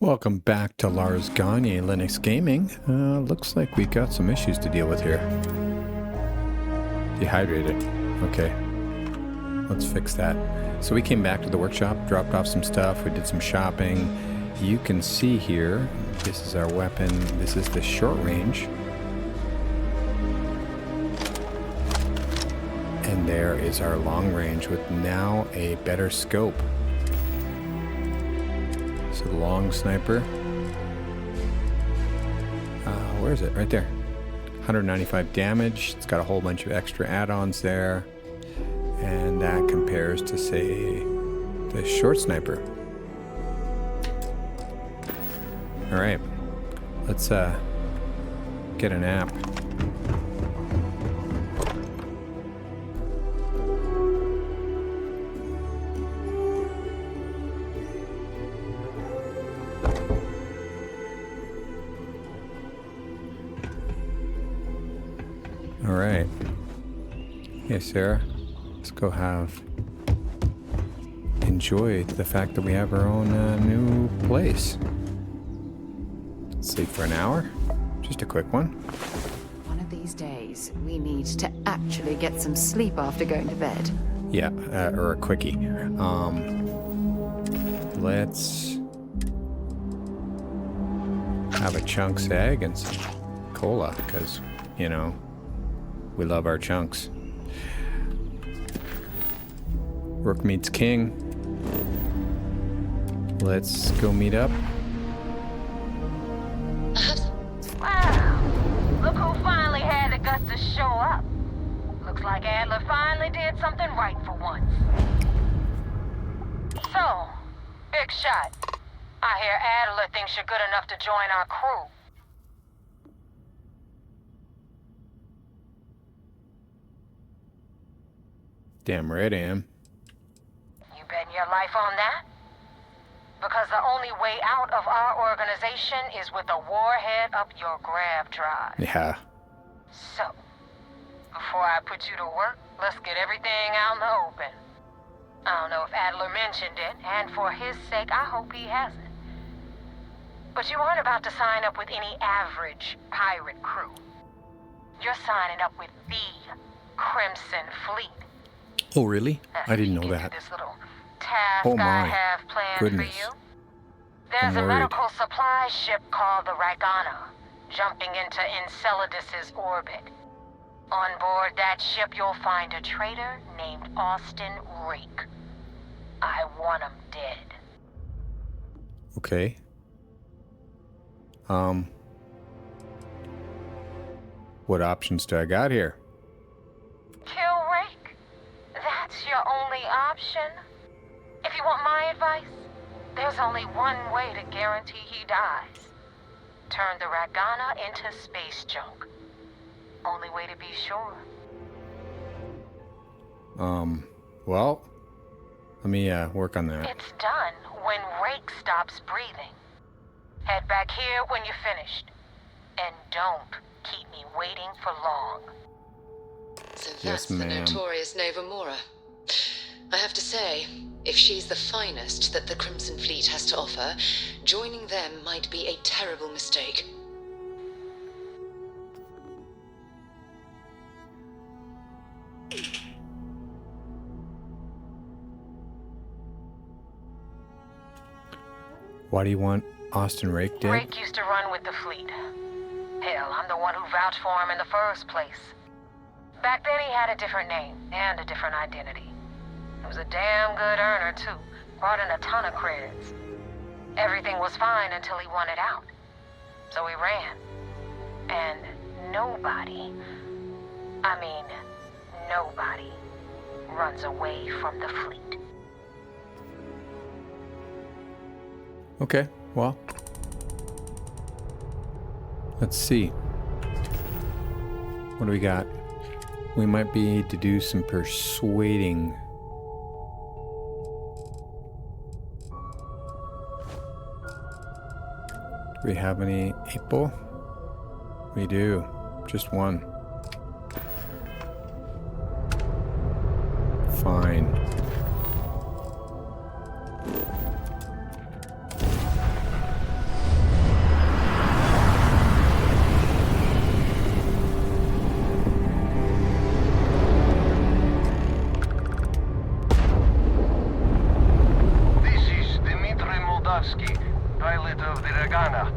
Welcome back to Lars Gagner Linux Gaming. Looks like we got some issues to deal with here. Dehydrated. Okay. Let's fix that. So we came back to the workshop, dropped off some stuff, we did some shopping. You can see here, this is our weapon. This is the short range. And there is our long range with now a better scope. So the long sniper. Where is it? Right there. 195 damage. It's got a whole bunch of extra add-ons there. And that compares to, say, the short sniper. Alright. Let's get an app. Alright. Hey, Sarah. Let's go enjoy the fact that we have our own new place. Sleep for an hour. Just a quick one. One of these days, we need to actually get some sleep after going to bed. Yeah, or a quickie. Let's have a chunks egg and some cola, because, you know, we love our chunks. Rook meets king. Let's go meet up. Wow. Look who finally had the guts to show up. Looks like Adler finally did something right for once. So, big shot. I hear Adler thinks you're good enough to join our crew. Damn right I am. You betting your life on that? Because the only way out of our organization is with a warhead up your grav drive. Yeah. So, before I put you to work, let's get everything out in the open. I don't know if Adler mentioned it, and for his sake, I hope he hasn't. But you aren't about to sign up with any average pirate crew. You're signing up with the Crimson Fleet. Oh, really? I didn't know that. This little task Oh my I have planned goodness. for you. There's I'm a worried. medical supply ship called the Gagner, jumping into Enceladus's orbit. On board that ship, you'll find a traitor named Austin Rook. I want him dead. Okay. What options do I got here? Kill Rook? That's your only option? If you want my advice, there's only one way to guarantee he dies. Turn the Gagner into space junk. Only way to be sure. Well, let me work on that. It's done when Rook stops breathing. Head back here when you're finished. And don't keep me waiting for long. So that's Yes, the ma'am. notorious Nova Mora. I have to say, if she's the finest that the Crimson Fleet has to offer, joining them might be a terrible mistake. Why do you want Austin Rake dead? Rook used to run with the fleet. Hell, I'm the one who vouched for him in the first place. Back then he had a different name and a different identity. He was a damn good earner, too. Brought in a ton of credits. Everything was fine until he wanted out. So he ran. And nobody runs away from the fleet. Okay, well. Let's see. What do we got? We might be need to do some persuading. Do we have any 8-ball? We do. Just one. Fine. Kowalski, pilot of the Gagner.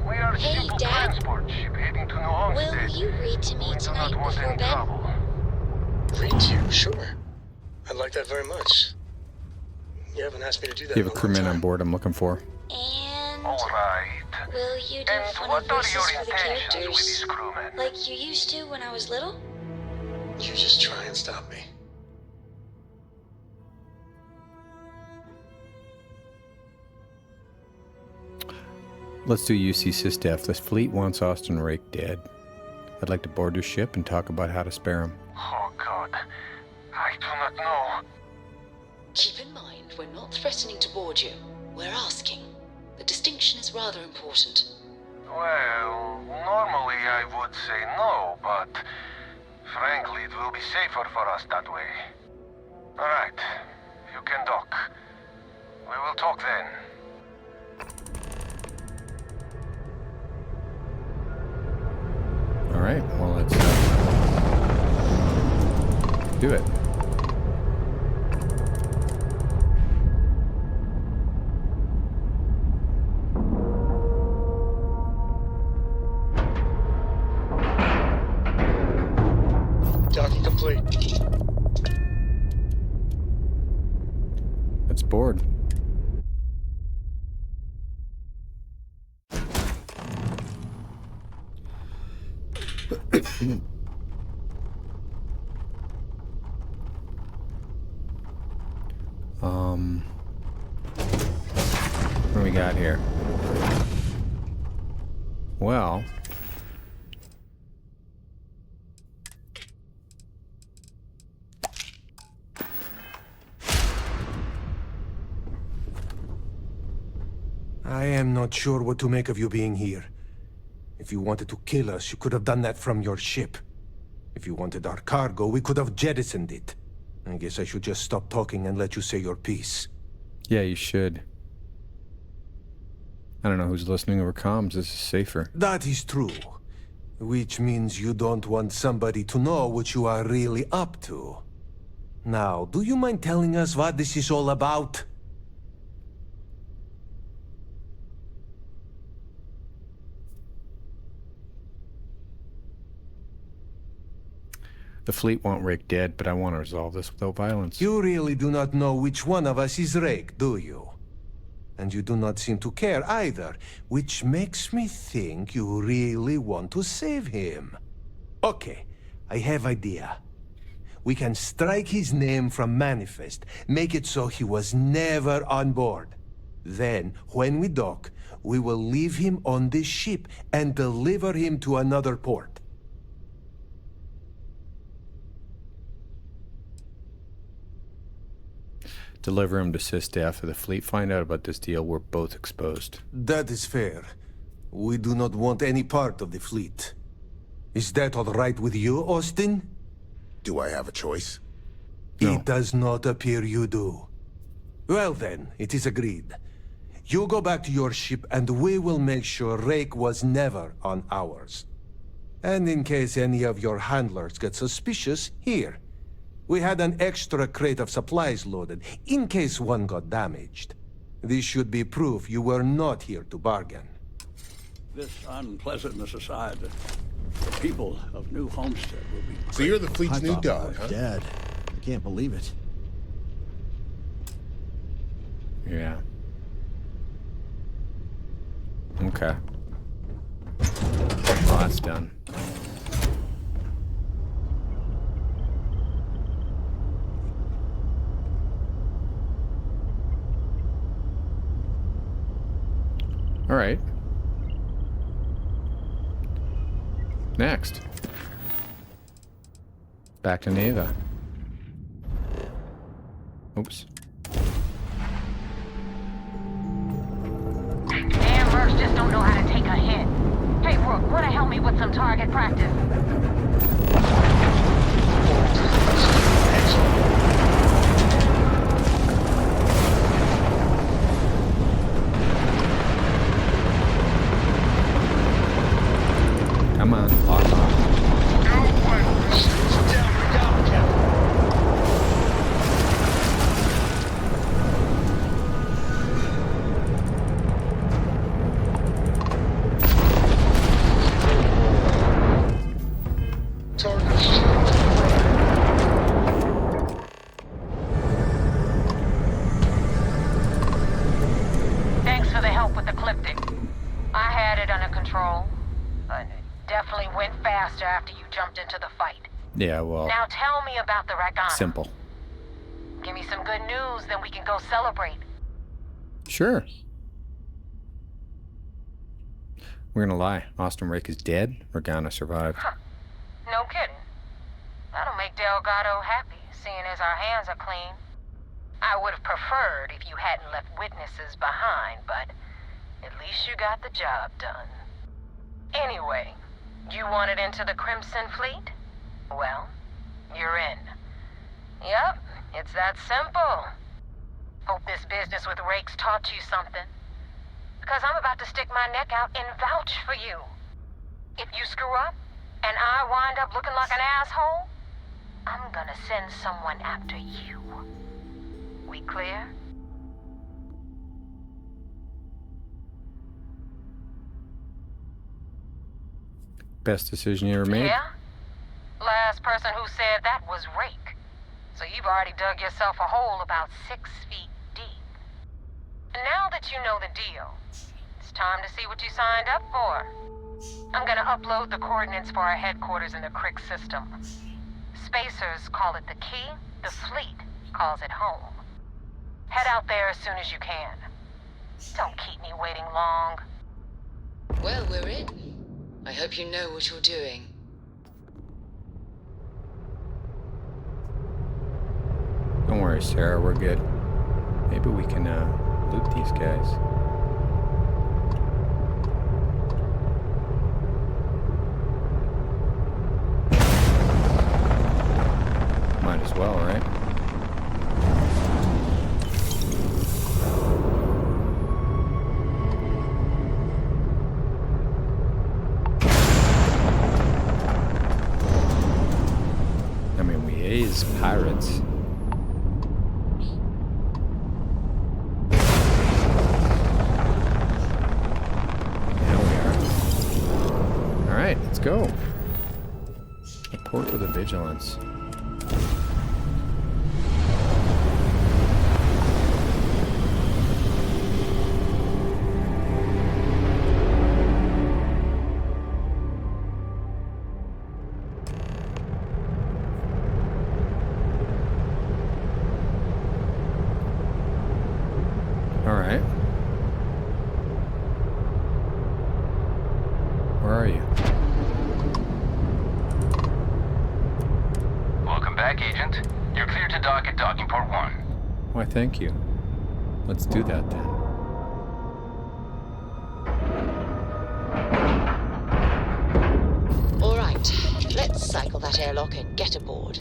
We are a Hey, simple Dad. transport ship heading to New Will Homestead. you read to me We do tonight not want before any bed? trouble. Read to you? Sure. I'd like that very much. You haven't asked me to do that You in have a a long crewman on time. board I'm looking for. And All right. will you do And funny what are voices your for the intentions with these characters? crewmen? Like you used to when I was little? You just try and stop me. Let's do UC Sysdef. The fleet wants Austin Rake dead. I'd like to board your ship and talk about how to spare him. Oh, God. I do not know. Keep in mind, we're not threatening to board you. We're asking. The distinction is rather important. Well, normally I would say no, but frankly, it will be safer for us that way. All right, you can dock. We will talk then. All right, well, let's do it. Docking complete. Let's board. What do we got here? Well, I am not sure what to make of you being here. If you wanted to kill us, you could have done that from your ship. If you wanted our cargo, we could have jettisoned it. I guess I should just stop talking and let you say your piece. yeah, you should. I don't know who's listening over comms. This is safer. That is true. Which means you don't want somebody to know what you are really up to. Now, do you mind telling us what this is all about? The fleet want Rake dead, but I want to resolve this without violence. You really do not know which one of us is Rake, do you? And you do not seem to care either, which makes me think you really want to save him. Okay, I have idea. We can strike his name from Manifest, make it so he was never on board. Then, when we dock, we will leave him on this ship and deliver him to another port. Deliver him to Sysdef. If the fleet find out about this deal, we're both exposed. That is fair. We do not want any part of the fleet. Is that all right with you, Austin? Do I have a choice? No. It does not appear you do. Well then, it is agreed. You go back to your ship and we will make sure Rake was never on ours. And in case any of your handlers get suspicious, here. We had an extra crate of supplies loaded, in case one got damaged. This should be proof you were not here to bargain. This unpleasantness aside, the people of New Homestead will be... So you're the fleet's I new thought dog, I huh? was dead. I can't believe it. Yeah. Okay. Well, that's done. All right. Next. Back to Neva. Oops. Damn Mercs just don't know how to take a hit. Hey, Rook, wanna help me with some target practice? Come on, lock on. with the Ecliptic. I had it under control, but it definitely went faster after you jumped into the fight. Yeah, well, Now tell me about the Gagner. simple. Give me some good news, then we can go celebrate. Sure. We're gonna lie. Austin Rake is dead. Gagner survived. Huh. No kidding. That'll make Delgado happy, seeing as our hands are clean. I would have preferred if you hadn't left witnesses behind, but at least you got the job done. Anyway, you wanted into the Crimson Fleet? Well, you're in. Yep, it's that simple. Hope this business with Rake's taught you something. Because I'm about to stick my neck out and vouch for you. If you screw up, and I wind up looking like an asshole, I'm gonna send someone after you. We clear? Best decision you ever made? Yeah? Last person who said that was Rake. So you've already dug yourself a hole about 6 feet deep. And now that you know the deal, it's time to see what you signed up for. I'm gonna upload the coordinates for our headquarters in the Crick system. Spacers call it the key, the fleet calls it home. Head out there as soon as you can. Don't keep me waiting long. Well, we're in. I hope you know what you're doing. Don't worry, Sarah. We're good. Maybe we can loot these guys. Might as well, right? I mean, we is pirates. Now we are. Alright, let's go. Report to the Vigilance. Alright. Where are you? Welcome back, Agent. You're clear to dock at docking port 1. Why, thank you. Let's do that then. All right, let's cycle that airlock and get aboard.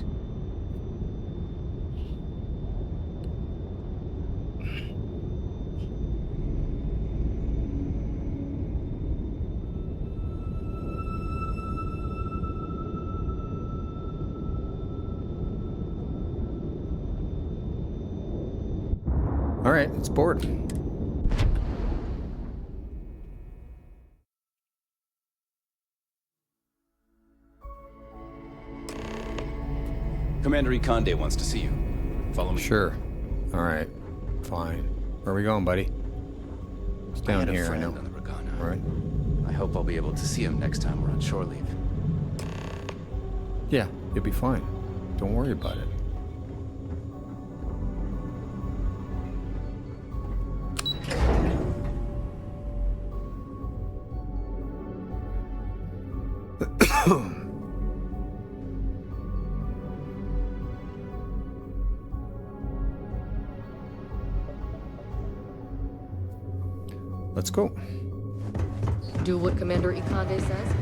Alright, it's board. Commander Ikonde wants to see you. Follow me. Sure. Alright. Fine. Where are we going, buddy? It's down had a here, I friend know. on the Gagner. Alright. I hope I'll be able to see him next time we're on shore leave. Yeah, you'll be fine. Don't worry about it. Let's go. Do what Commander Ikonde says?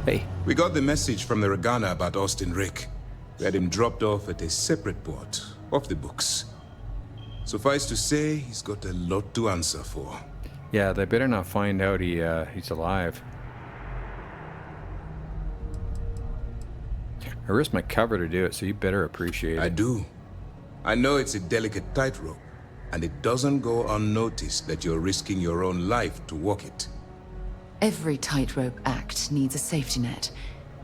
Hey. We got the message from the Gagner about Austin Rake. We had him dropped off at a separate port, off the books. Suffice to say, he's got a lot to answer for. Yeah, they better not find out he's alive. I risked my cover to do it, so you better appreciate it. I do. I know it's a delicate tightrope, and it doesn't go unnoticed that you're risking your own life to walk it. Every tightrope act needs a safety net.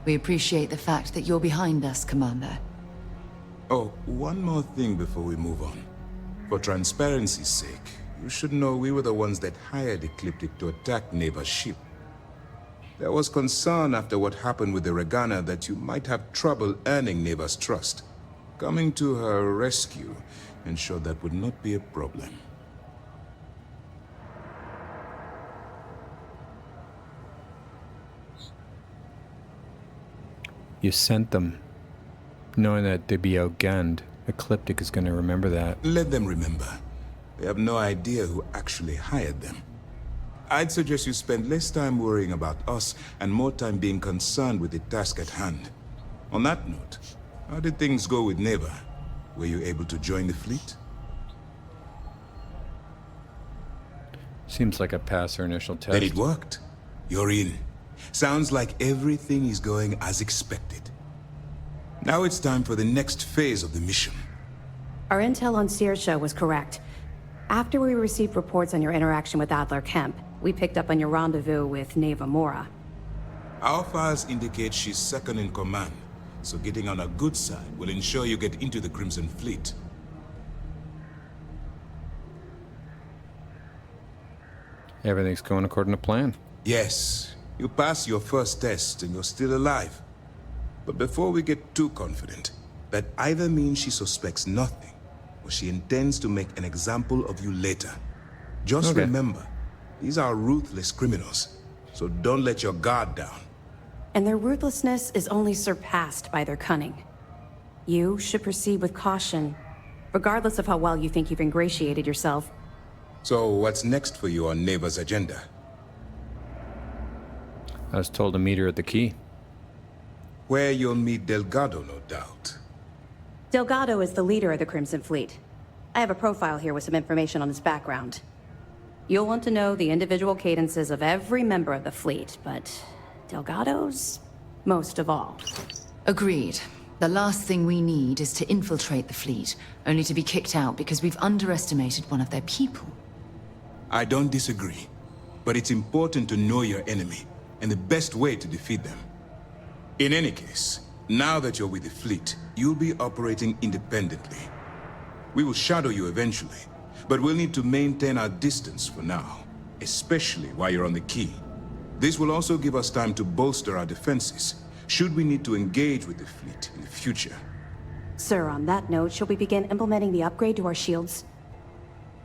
We appreciate the fact that you're behind us, Commander. Oh, one more thing before we move on. For transparency's sake, You should know we were the ones that hired Ecliptic to attack Neva's ship. There was concern after what happened with the Gagner that you might have trouble earning Neva's trust. Coming to her rescue ensured that would not be a problem. You sent them, knowing that they'd be outgunned. Ecliptic is going to remember that. Let them remember. They have no idea who actually hired them. I'd suggest you spend less time worrying about us and more time being concerned with the task at hand. On that note, how did things go with Neva? Were you able to join the fleet? Seems like I passed our initial test. Then it worked. You're in. Sounds like everything is going as expected. Now it's time for the next phase of the mission. Our intel on Saoirse was correct. After we received reports on your interaction with Adler Kemp, we picked up on your rendezvous with Neva Mora. Our files indicate she's second in command, so getting on her good side will ensure you get into the Crimson Fleet. Everything's going according to plan. Yes, you passed your first test and you're still alive. But before we get too confident, that either means she suspects nothing, or she intends to make an example of you later. Just remember, these are ruthless criminals, so don't let your guard down. And their ruthlessness is only surpassed by their cunning. You should proceed with caution, regardless of how well you think you've ingratiated yourself. So what's next for you on Neva's agenda? I was told to meet her at the quay. Where you'll meet Delgado, no doubt. Delgado is the leader of the Crimson Fleet. I have a profile here with some information on his background. You'll want to know the individual cadences of every member of the fleet, but Delgado's most of all. Agreed. The last thing we need is to infiltrate the fleet, only to be kicked out because we've underestimated one of their people. I don't disagree, but it's important to know your enemy, and the best way to defeat them. In any case, now that you're with the fleet, you'll be operating independently. We will shadow you eventually, but we'll need to maintain our distance for now, especially while you're on the quay. This will also give us time to bolster our defenses, should we need to engage with the fleet in the future. Sir, on that note, shall we begin implementing the upgrade to our shields?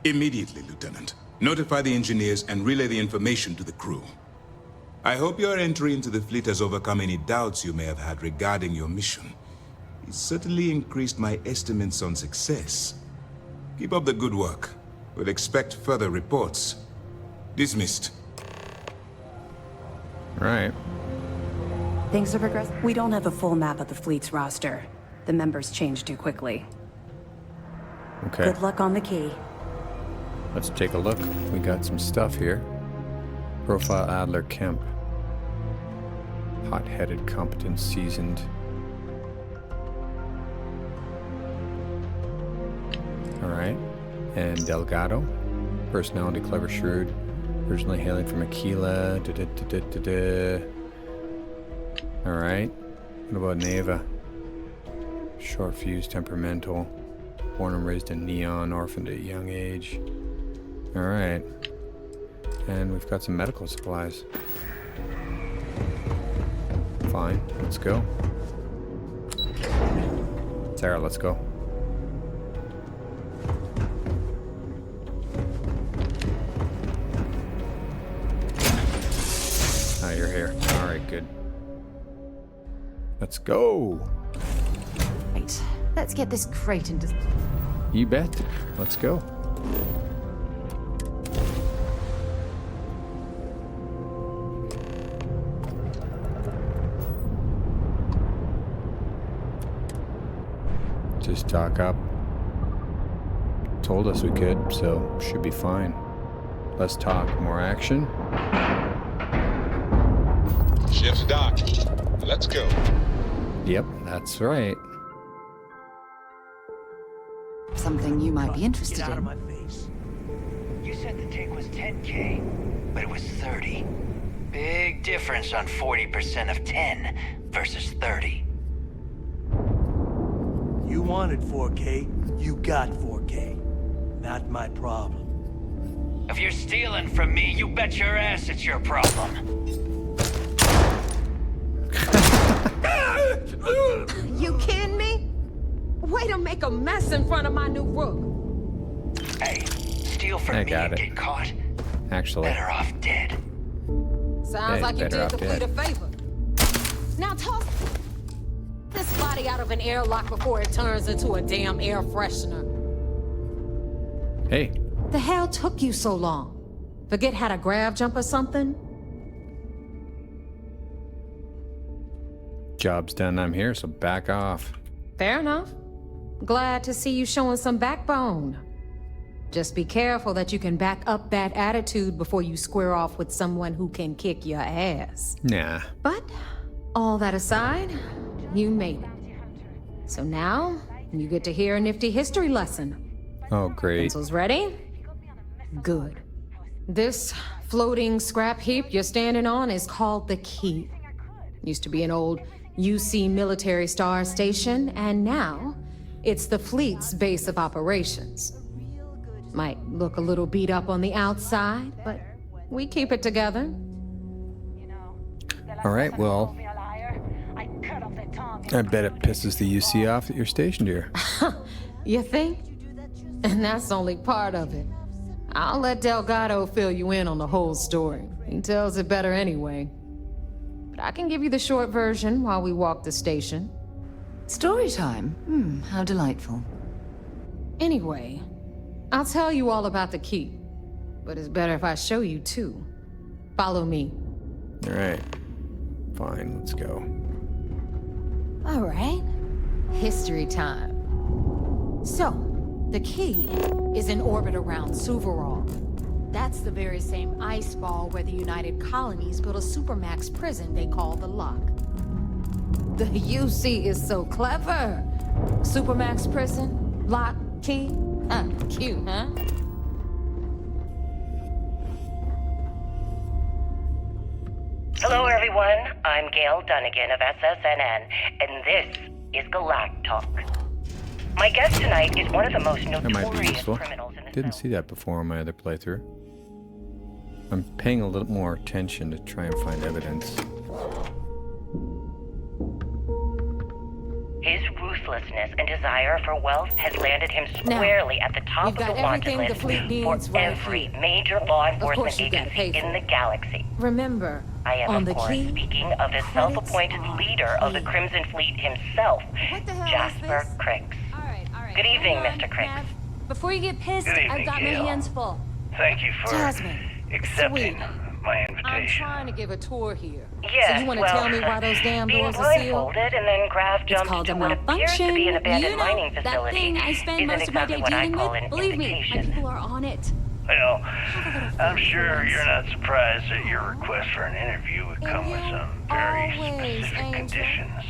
Immediately, Lieutenant. Notify the engineers and relay the information to the crew. I hope your entry into the fleet has overcome any doubts you may have had regarding your mission. It certainly increased my estimates on success. Keep up the good work. We'll expect further reports. Dismissed. Right. Things have progressed. We don't have a full map of the fleet's roster. The members change too quickly. Okay. Good luck on the quay. Let's take a look. We got some stuff here. Profile Adler Kemp. Hot-headed, competent, seasoned. Alright. And Delgado. Personality, clever, shrewd. Originally hailing from Aquila. Alright. What about Neva? Short fuse, temperamental. Born and raised in Neon, orphaned at a young age. Alright. And we've got some medical supplies. Fine, let's go. Sarah, let's go. Ah, you're here. Alright, good. Let's go. Right, let's get this crate into... You bet. Let's go. Just dock up. Told us we could, so should be fine. Less talk, more action. Ship's docked. Let's go. Yep, that's right. Something you might be interested Get out of in. my face. You said the take was 10K, but it was 30. Big difference on 40% of 10 versus 30. You wanted 4K, you got 4K. Not my problem. If you're stealing from me, you bet your ass it's your problem. You kidding me? Way to make a mess in front of my new Rook. Hey, steal from me and get caught. Actually. Better off dead. Sounds like you did the fleet a favor. Now toss this body out of an airlock before it turns into a damn air freshener. Hey. The hell took you so long? Forget how to grav jump or something? Job's done, I'm here, so back off. Fair enough. Glad to see you showing some backbone. Just be careful that you can back up that attitude before you square off with someone who can kick your ass. Nah. But, all that aside, you made it. So now, you get to hear a nifty history lesson. Oh, great. Pencils ready? Good. This floating scrap heap you're standing on is called the Key. Used to be an old UC military star station, and now it's the fleet's base of operations. Might look a little beat up on the outside, but we keep it together. All right, well, I bet it pisses the UC off that you're stationed here. You think? And that's only part of it. I'll let Delgado fill you in on the whole story. He tells it better anyway. But I can give you the short version while we walk the station. Story time? How delightful. Anyway, I'll tell you all about the Key. But it's better if I show you too. Follow me. All right. Fine, let's go. All right. History time. So, the Key is in orbit around Suvarol. That's the very same ice ball where the United Colonies built a supermax prison they call the Lock. The UC is so clever. Supermax prison, Lock, Key. Cute, huh? Hello, everyone. I'm Gail Dunnigan of SSNN, and this is Galactic Talk. My guest tonight is one of the most That might be notorious useful. criminals in the Didn't see that before on my other playthrough. I'm paying a little more attention to try and find evidence. His ruthlessness and desire for wealth has landed him squarely at the top of the wanted list for every major law enforcement agency in the galaxy. Remember, I am, on of the course, Key, speaking of the self-appointed leader of the Crimson Fleet himself, Jasper Cricks. Good evening, Mr. Cricks. Before you get pissed, Good evening, I've got Gail. my hands full. Thank you for Jasmine, accepting sweet. my I'm invitation. trying to give a tour here. Yes, So you want to well, tell me why those damn being doors are sealed? blindfolded and then grav It's jumped called to a what appears to be an malfunction. abandoned You know, mining that facility thing I spend isn't most of my exactly day what I dealing call with. an Believe me, my indication. people are on it. Well, I'm sure you're not surprised that your request for an interview would come with some very specific conditions.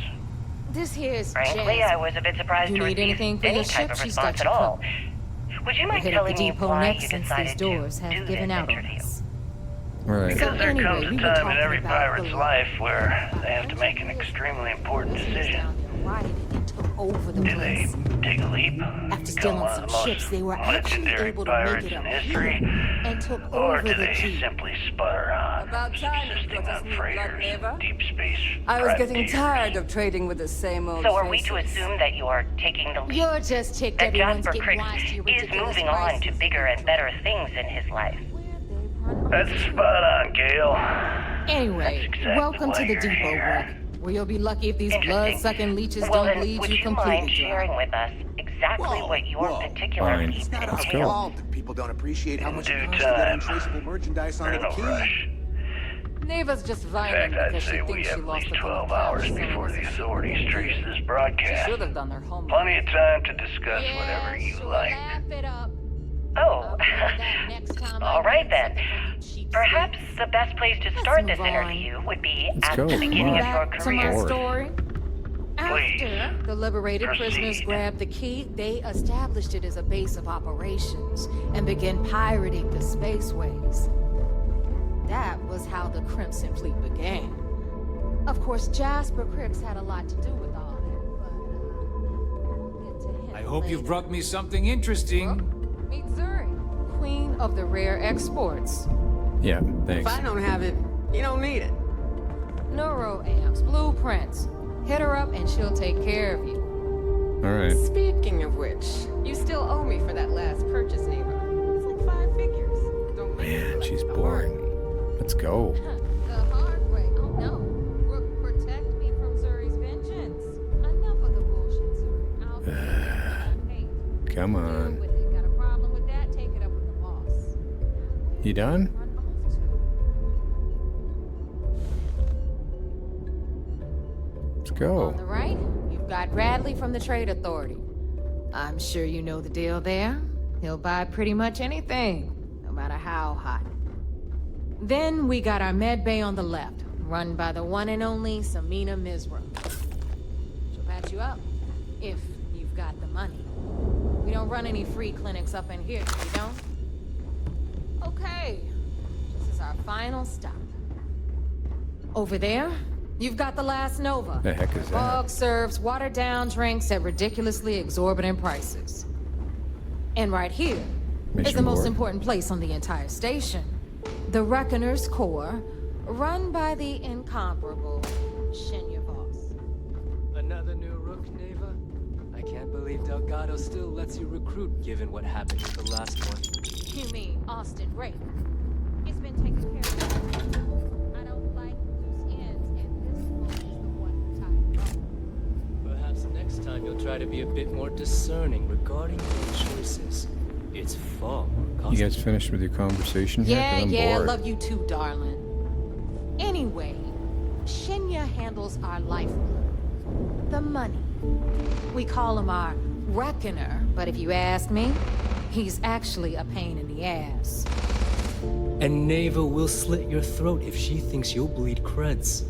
This here's Frankly, I was a bit surprised You to need receive anything for any your type ship? of She's response got at you all. covered. Would you We'll mind hit up the telling me depot why next you since decided these doors to have do given this out on interview? us. All right. Because there anyway, comes we a were time in talking every about pirate's the life where they have to make an extremely important decision. Over the Do they take a leap, After become stealing one of some the most ships, they were actually legendary able to make pirates it in up history, here and took or over do the they Key. simply sputter on, About time it subsisting got us on new freighters, blood neighbor. deep space I was getting privateers? tired of trading with the same old So are we to faces. assume that you are taking the leap? You're just ticked That everyone's Jasper getting Cricks wise to your is ridiculous moving on to prices. bigger and better things in his life. That's spot on, Gail. Anyway, exactly welcome to why the you're depot, here. Rook, where you'll be lucky if these blood-sucking leeches Well, don't then, bleed would you you completely mind sharing with us exactly what your particular Fine. keep Let's is? go. that people don't appreciate how In much due it costs to get time. untraceable merchandise onto There's the no Key. rush. Neva's just In whining fact, I'd because she say we thinks she have at lost least the 12 hours before the authorities trace this She broadcast. should have done their homework. Plenty of time to discuss whatever you like. Laugh it up. Oh, all right then. Perhaps the best place to start this interview would be Let's at go. the beginning of Come your on. To my career. story. Please, After the liberated prisoners proceed. grabbed the Key, they established it as a base of operations and began pirating the spaceways. That was how the Crimson Fleet began. Of course, Jasper Cricks had a lot to do with all that, but, I hope you've brought me something interesting. Meet Zuri, queen of the rare exports. Yeah, thanks. If I don't have it, you don't need it. Neuroamps, blueprints. Hit her up and she'll take care of you. All right. Speaking of which, you still owe me for that last purchase, Neva. It's like 5 figures. Don't make it Man, like she's the boring. hard Let's go. The hard way. Oh no. Rook, protect me from Zuri's vengeance. Enough of the bullshit, Zuri. I'll pay. Come Deal on. with it. Got a problem with that? Take it up with the boss. You done? Run off too. Let's go. On the right, you've got Bradley from the Trade Authority. I'm sure you know the deal there. He'll buy pretty much anything, no matter how hot. Then we got our med bay on the left, run by the one and only Samina Mizra. She'll patch you up, if you've got the money. We don't run any free clinics up in here, you don't? Okay, this is our final stop. Over there, you've got the last Nova. The heck is that? Bog serves watered-down drinks at ridiculously exorbitant prices. And right here is Mission the most board. important place on the entire station. The Reckoner's Core, run by the incomparable Shinya Voss. Another new Rook, Neva? I can't believe Delgado still lets you recruit given what happened with the last one. You mean Austin Ray? It's been taken care of. I don't like loose ends, and this one is the one who tied it up. Perhaps next time you'll try to be a bit more discerning regarding your choices. It's far more costly. You guys finished with your conversation here? 'Cause Yeah, I'm yeah, bored. love you too, darling. Anyway, Shinya handles our lifeblood. The money. We call him our Reckoner, but if you ask me, he's actually a pain in the ass. And Neva will slit your throat if she thinks you'll bleed creds.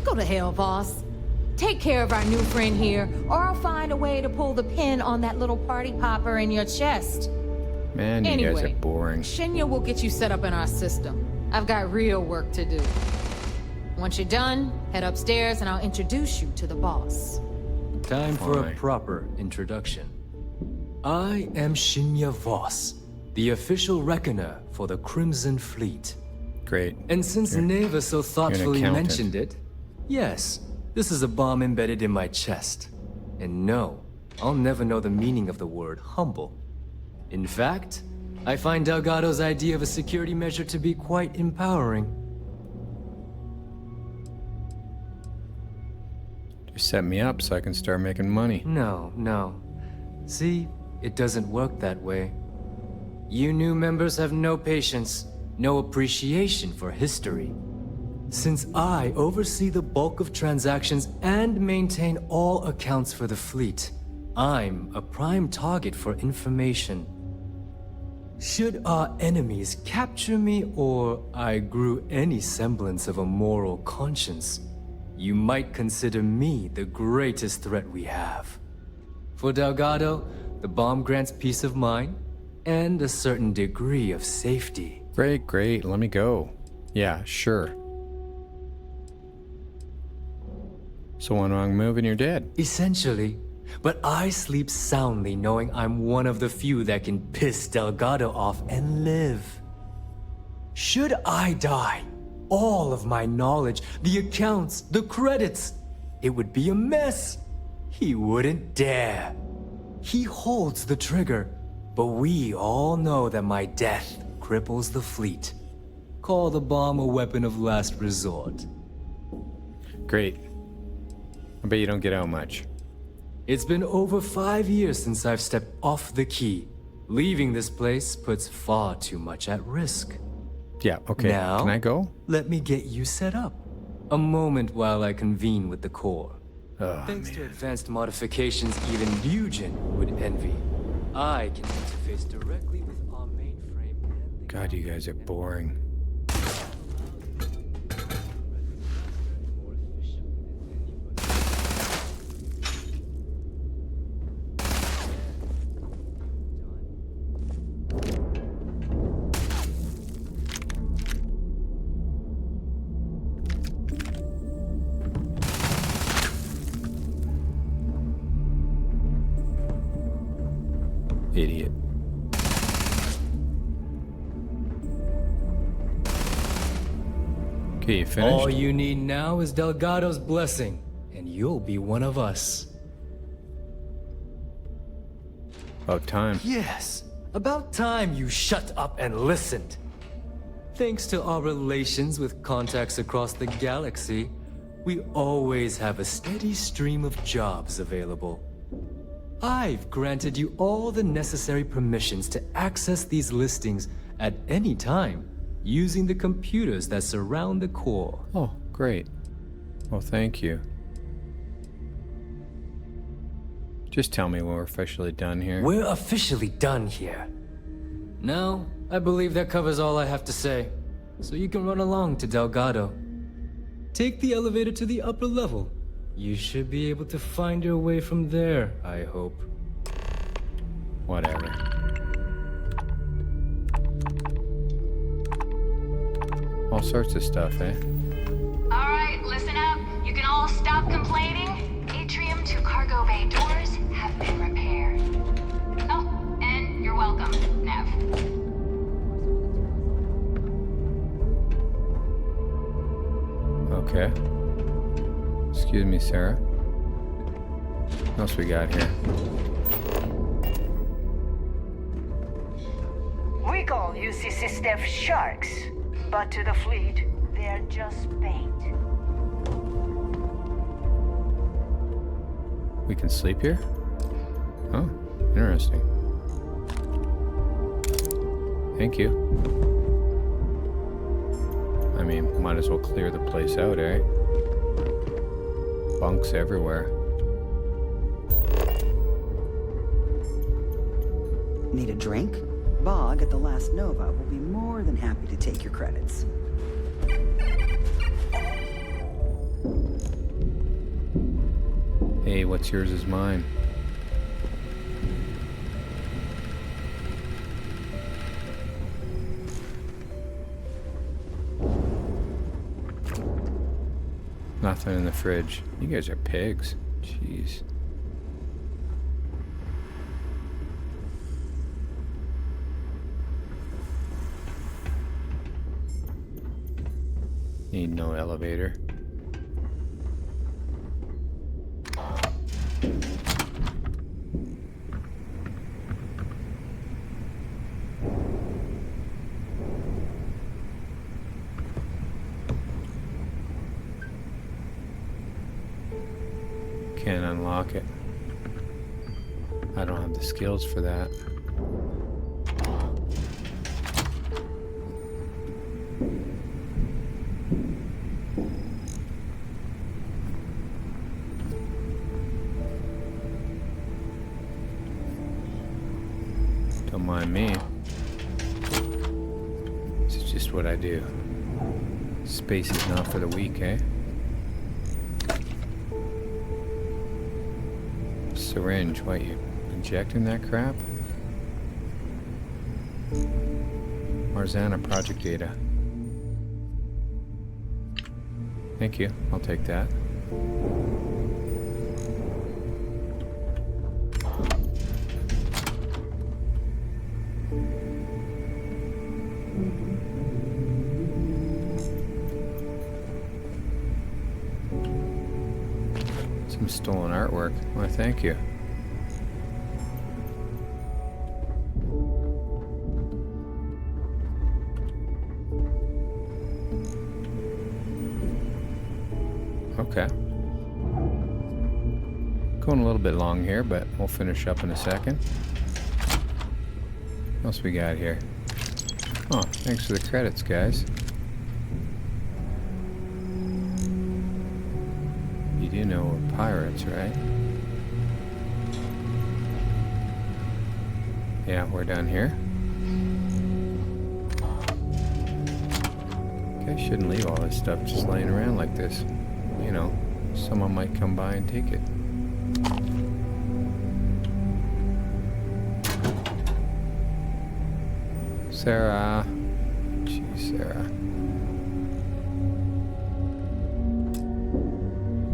Go to hell, boss. Take care of our new friend here, or I'll find a way to pull the pin on that little party popper in your chest. Man, you guys are boring. Shinya will get you set up in our system. I've got real work to do. Once you're done, head upstairs and I'll introduce you to the boss. Time for a proper introduction. I am Shinya Voss, the official reckoner for the Crimson Fleet. Great. And since Neva so thoughtfully accountant. mentioned it, yes, this is a bomb embedded in my chest. And no, I'll never know the meaning of the word humble. In fact, I find Delgado's idea of a security measure to be quite empowering. Just set me up so I can start making money. No. See, it doesn't work that way. You new members have no patience, no appreciation for history. Since I oversee the bulk of transactions and maintain all accounts for the fleet, I'm a prime target for information. Should our enemies capture me or I grew any semblance of a moral conscience, you might consider me the greatest threat we have. For Delgado, the bomb grants peace of mind and a certain degree of safety. Great. Let me go. Yeah, sure. So one wrong move and you're dead. Essentially. But I sleep soundly knowing I'm one of the few that can piss Delgado off and live. Should I die, all of my knowledge, the accounts, the credits, it would be a mess. He wouldn't dare. He holds the trigger, but we all know that my death cripples the fleet. Call the bomb a weapon of last resort. Great. I bet you don't get out much. It's been over 5 years since I've stepped off the key. Leaving this place puts far too much at risk. Yeah, okay. Now, can I go? Let me get you set up. A moment while I convene with the core. Oh, Thanks to advanced modifications even Eugen would envy, I can interface directly with our mainframe and the God, you guys are boring. Idiot. Okay, you finished? All you need now is Delgado's blessing, and you'll be one of us. About time. Yes, about time you shut up and listened. Thanks to our relations with contacts across the galaxy, we always have a steady stream of jobs available. I've granted you all the necessary permissions to access these listings at any time, using the computers that surround the core. Oh, great. Well, thank you. Just tell me when we're officially done here. We're officially done here. Now, I believe that covers all I have to say, so you can run along to Delgado. Take the elevator to the upper level. You should be able to find your way from there, I hope. Whatever. All sorts of stuff, eh? Alright, listen up. You can all stop complaining. Atrium to cargo bay doors have been repaired. Oh, and you're welcome, Nev. Okay. Excuse me, Sarah. What else we got here? We call UCC staff sharks, but to the fleet, they're just bait. We can sleep here? Oh, interesting. Thank you. I mean, might as well clear the place out, eh? Bunks everywhere. Need a drink? Bog at the Last Nova will be more than happy to take your credits. Hey, what's yours is mine. Nothing in the fridge. You guys are pigs. Jeez. Need no elevator. Can't unlock it. I don't have the skills for that. Don't mind me. This is just what I do. Space is not for the weak, eh? Syringe, what, you injecting that crap? Marzana project data. Thank you, I'll take that. Some stolen artwork. Why, thank you. Okay. Going a little bit long here, but we'll finish up in a second. What else we got here? Oh, thanks for the credits, guys. You do know we're pirates, right? Yeah, we're down here. Okay, shouldn't leave all this stuff just laying around like this. You know, someone might come by and take it. Sarah. Jeez, Sarah.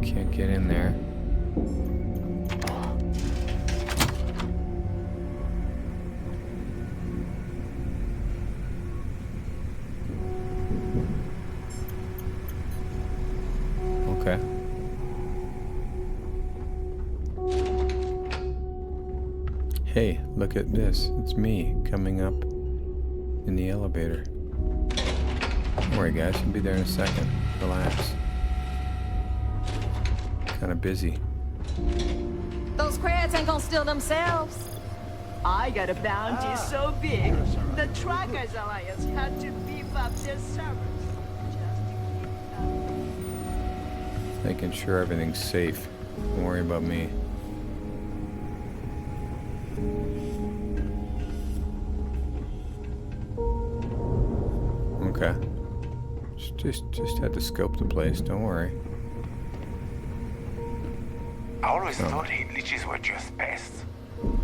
Can't get in there. Okay. Hey, look at this. It's me coming up in the elevator. Don't worry, guys. I'll be there in a second. Relax. Kind of busy. Those crabs ain't gonna steal themselves. I got a bounty so big, the Trackers Alliance had to beef up their servers. Making sure everything's safe. Don't worry about me. Okay. Just had to scope the place. Don't worry. I always thought leeches were just pests.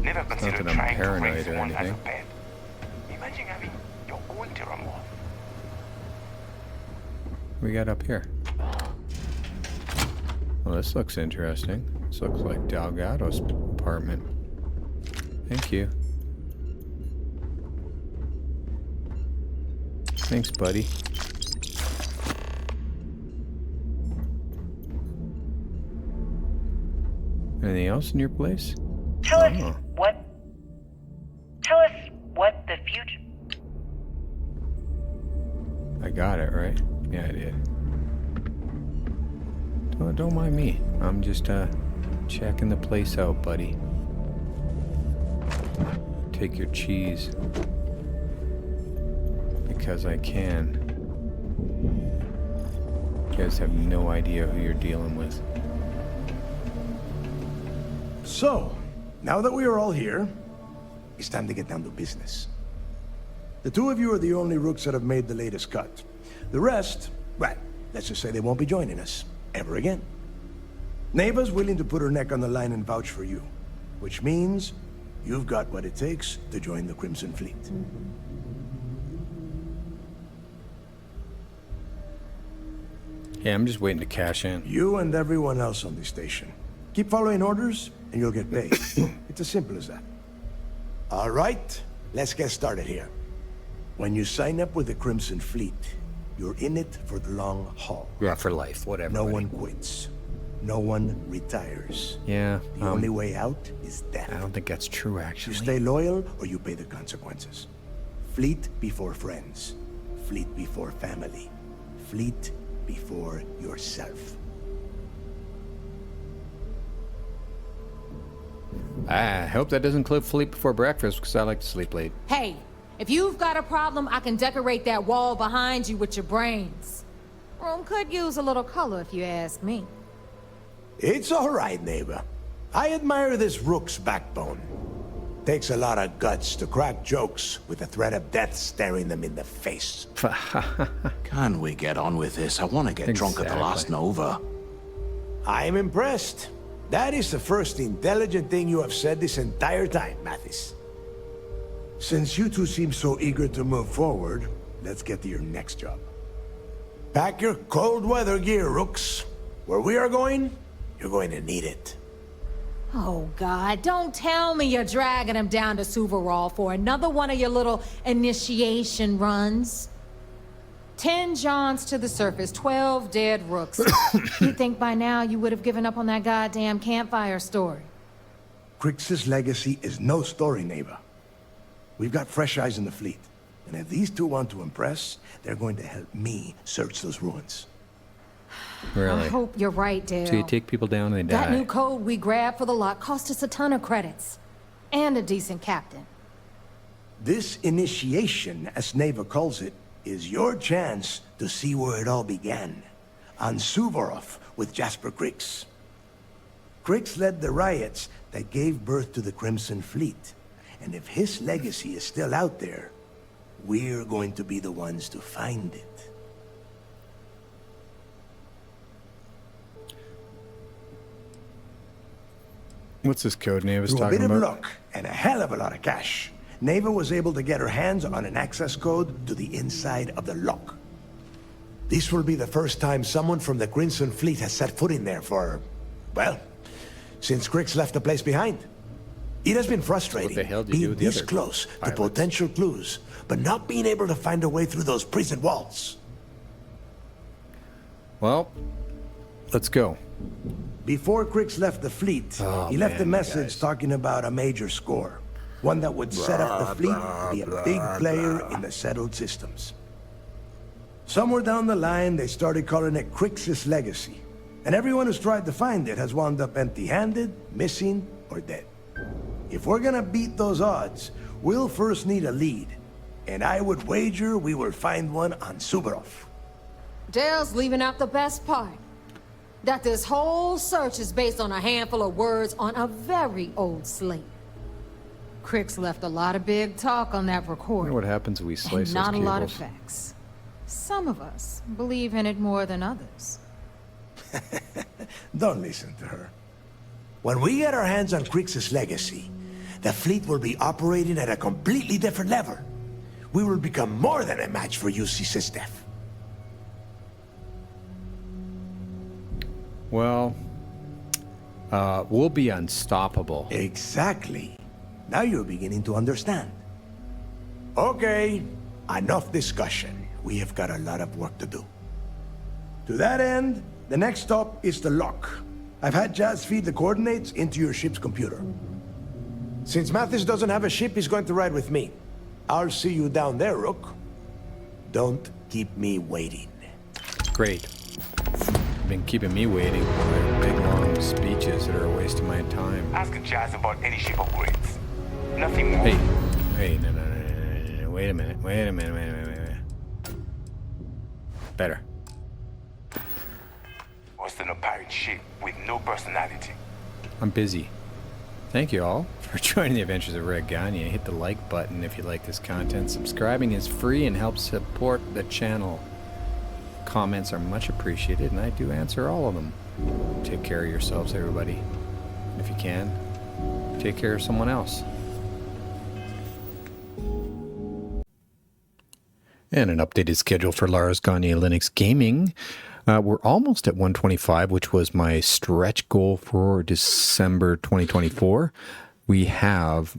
Never considered I'm trying to paranoid raise or one as a anything. pet. Imagine having your own Terra Firma. What we got up here? Well, this looks interesting. This looks like Delgado's apartment. Thank you. Thanks, buddy. Anything else in your place? Tell us what the future... I got it, right? Yeah, I did. Don't mind me. I'm just checking the place out, buddy. Take your cheese. Because I can. You guys have no idea who you're dealing with. So, now that we are all here, it's time to get down to business. The two of you are the only Rooks that have made the latest cut. The rest, well, let's just say they won't be joining us ever again. Neva's willing to put her neck on the line and vouch for you, which means you've got what it takes to join the Crimson Fleet. Yeah, I'm just waiting to cash in. You and everyone else on the station. Keep following orders, and you'll get paid. It's as simple as that. All right, let's get started here. When you sign up with the Crimson Fleet, you're in it for the long haul. Yeah, for life, whatever. No one quits. No one retires. Yeah. The only way out is death. I don't think that's true, actually. You stay loyal, or you pay the consequences. Fleet before friends. Fleet before family. Fleet before yourself. I hope that doesn't include sleep before breakfast, because I like to sleep late. Hey, if you've got a problem, I can decorate that wall behind you with your brains. Room could use a little color if you ask me. It's all right, neighbor. I admire this Rook's backbone. Takes a lot of guts to crack jokes with the threat of death staring them in the face. Can we get on with this? I want to get drunk at the last Nova. I'm impressed. That is the first intelligent thing you have said this entire time, Mathis. Since you two seem so eager to move forward, let's get to your next job. Pack your cold weather gear, Rooks. Where we are going, you're going to need it. Oh, God, don't tell me you're dragging him down to Suvarol for another one of your little initiation runs. 10 Johns to the surface, 12 dead Rooks. You'd think by now you would have given up on that goddamn campfire story. Crix's legacy is no story, neighbor. We've got fresh eyes in the fleet. And if these two want to impress, they're going to help me search those ruins. Really? I hope you're right, Dale. So you take people down and they die. That new code we grabbed for the lot cost us a ton of credits. And a decent captain. This initiation, as Neva calls it, is your chance to see where it all began. On Suvorov with Jasper Crix. Crix led the riots that gave birth to the Crimson Fleet. And if his legacy is still out there, we're going to be the ones to find it. What's this code Neva's Through a talking bit about? of luck and a hell of a lot of cash, Neva was able to get her hands on an access code to the inside of the lock. This will be the first time someone from the Crimson Fleet has set foot in there for, well, since Crix left the place behind. It has been frustrating What the hell do you do being with the this other close to pilots? potential clues, but not being able to find a way through those prison walls. Well, let's go. Before Crix left the fleet, he left a message talking about a major score. One that would set up the fleet to be a big player in the settled systems. Somewhere down the line, they started calling it Crix's Legacy. And everyone who's tried to find it has wound up empty-handed, missing, or dead. If we're gonna beat those odds, we'll first need a lead. And I would wager we will find one on Suvorov. Dale's leaving out the best part. That this whole search is based on a handful of words on a very old slate. Crix left a lot of big talk on that I recording. wonder what happens if we slice and those not a lot of cables. facts. Some of us believe in it more than others. Don't listen to her. When we get our hands on Crix's Legacy, the fleet will be operating at a completely different level. We will become more than a match for UC Systef. Well, we'll be unstoppable. Exactly. Now you're beginning to understand. Okay, enough discussion. We have got a lot of work to do. To that end, the next stop is the lock. I've had Jazz feed the coordinates into your ship's computer. Since Mathis doesn't have a ship, he's going to ride with me. I'll see you down there, Rook. Don't keep me waiting. Great. You've been keeping me waiting for big long speeches that are a waste of my time. Ask Jazz about any ship upgrades. Nothing more. Hey, no. Wait a minute. Better. Was there no pirate ship with no personality? I'm busy. Thank you all for joining the adventures of Red Gagner. Hit the like button if you like this content. Subscribing is free and helps support the channel. Comments are much appreciated, and I do answer all of them. Take care of yourselves, everybody. If you can, take care of someone else. And an updated schedule for Lars Gagner Linux Gaming. We're almost at 125, which was my stretch goal for December 2024. We have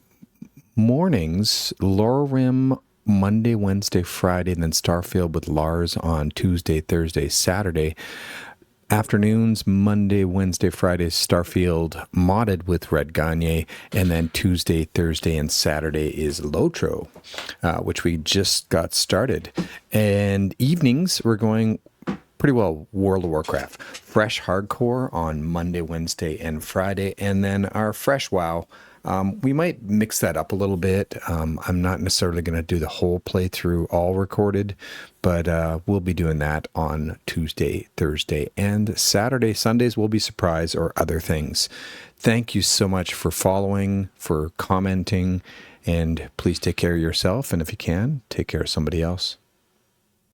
mornings, Lorim Monday, Wednesday, Friday, and then Starfield with Lars on Tuesday, Thursday, Saturday. Afternoons, Monday, Wednesday, Friday, Starfield Modded with Red Gagner, and then Tuesday, Thursday, and Saturday is Lotro, which we just got started. And evenings, we're going pretty well World of Warcraft. Fresh Hardcore on Monday, Wednesday, and Friday, and then our Fresh WoW. We might mix that up a little bit. I'm not necessarily going to do the whole playthrough all recorded, but we'll be doing that on Tuesday, Thursday, and Saturday. Sundays will be surprise or other things. Thank you so much for following, for commenting, and please take care of yourself, and if you can, take care of somebody else.